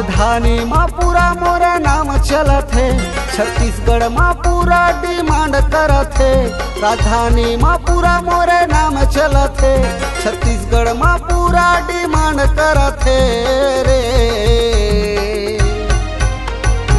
राजधानी में पूरा मोरा नाम चलत है, छत्तीसगढ़ में पूरा डिमांड करत है। राजधानी में पूरा मोरे नाम चलत है, छत्तीसगढ़ में पूरा डिमांड करत है रे।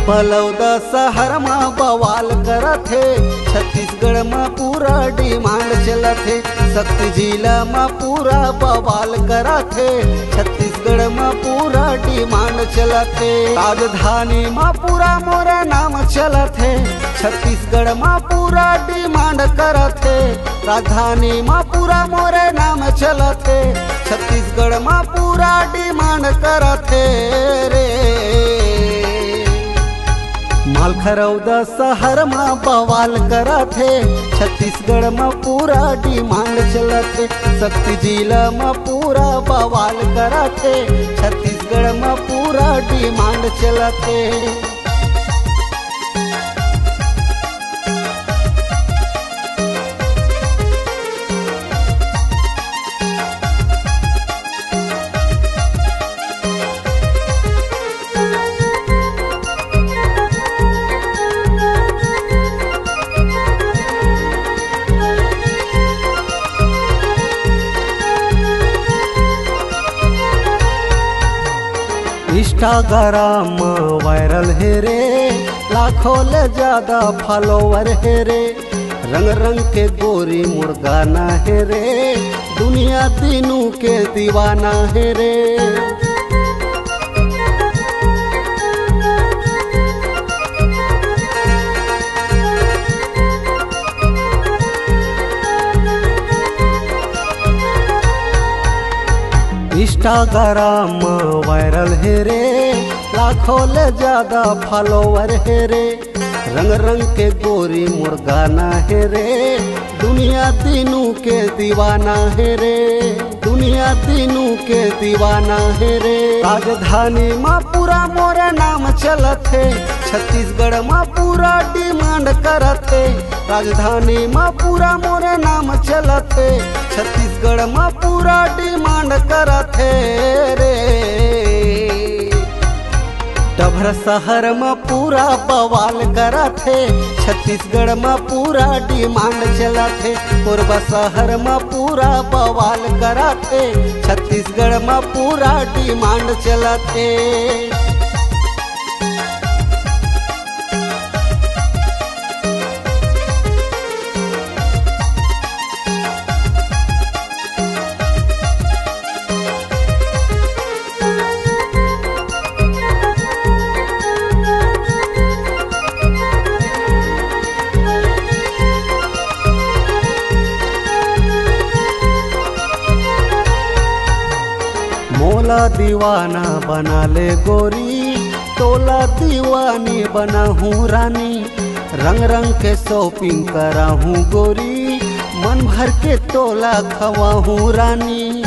बलौदा शहर में बवाल करत है, छत्तीसगढ़ में पूरा डिमांड चलत है। शक्ति जिला में पूरा बवाल करत है, छत्तीसगढ़ में पूरा डिमांड चलत है। राजधानी में पूरा मोरा नाम चलत है, छत्तीसगढ़ में पूरा डिमांड करत है। राजधानी में पूरा मोरे नाम चलत है, छत्तीसगढ़ में पूरा डिमांड करत है रे। मालखरौदा शहर में बवाल करत है, छत्तीसगढ़ में पूरा डिमांड चलत है। शक्ति जिला में पूरा बवाल करत है, छत्तीसगढ़ में पूरा डिमांड चलत है। इंस्टाग्राम वायरल है रे, लाखों ले ज्यादा फॉलोवर है रे। रंग रंग के गोरी मुर्गाना है रे, दुनिया तीनों के दीवाना है रे। इंस्टाग्राम वायरल है रे, लाखों ले ज्यादा फॉलोवर है रे। रंग रंग के गोरी मुर्गाना है रे, दुनिया तीनों के दीवाना है रे। दुनिया तीनों के दीवाना है रे। राजधानी में पूरा मोरा नाम चलत है, छत्तीसगढ़ में पूरा डिमांड करत है। राजधानी में पूरा मोरा नाम चलत है, छत्तीसगढ़ में पूरा डिमांड करत है रे। डभर शहर में पूरा बवाल करत है, छत्तीसगढ़ में पूरा डिमांड चलत है। कोरबा शहर में पूरा बवाल करत है, छत्तीसगढ़ में पूरा डिमांड चलत है। मोला दीवाना बना ले गोरी, तोला दीवानी बना हूँ रानी। रंग रंग के शॉपिंग करा हूँ गोरी, मन भर के तोला खवा हूँ रानी।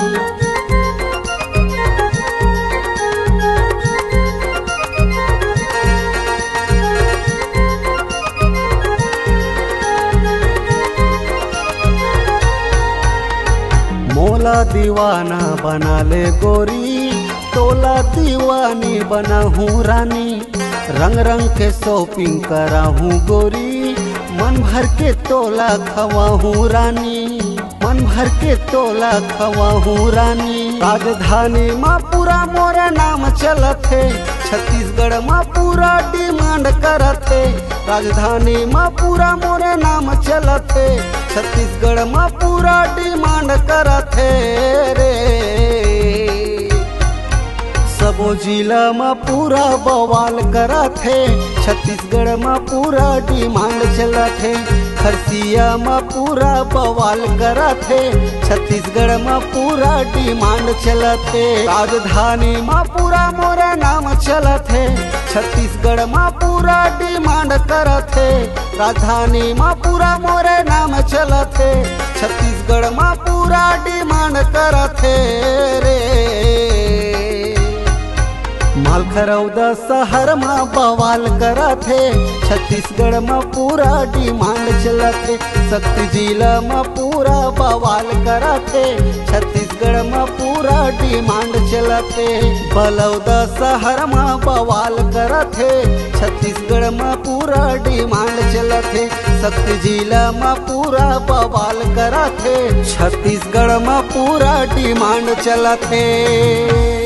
मोला दीवाना बना ले गोरी, तोला दीवानी बना हूँ रानी। रंग रंग के शॉपिंग करा हूँ गोरी, मन भर के तोला खवा हूँ रानी। मन भर के तोला खवा हूँ रानी। राजधानी में पूरा मोरा नाम चलत है, छत्तीसगढ़ में पूरा डिमांड करत है। राजधानी में पूरा मोरा नाम चलत है, छत्तीसगढ़ में पूरा डिमांड करत है रे। सबो जिला में पूरा बवाल करत है, छत्तीसगढ़ में पूरा डिमांड चलत है। खरसिया में पूरा बवाल करत है, छत्तीसगढ़ में पूरा डिमांड चलत है। राजधानी में पूरा मोरा नाम चलत है, छत्तीसगढ़ में पूरा डिमांड करत है। राजधानी में पूरा मोरे नाम चलत है, छत्तीसगढ़ में पूरा डिमांड करत है रे। मालखर बड़ौदा शहर में बवाल करत है, छत्तीसगढ़ में पूरा डिमांड चलत है। शक्ति जिला में पूरा बवाल करत है, छत्तीसगढ़ में पूरा डिमांड चलत है। बड़ौदा शहर में बवाल करत है, छत्तीसगढ़ में पूरा डिमांड चलत है। शक्ति जिला में पूरा बवाल करत है, छत्तीसगढ़ में पूरा डिमांड चलत है।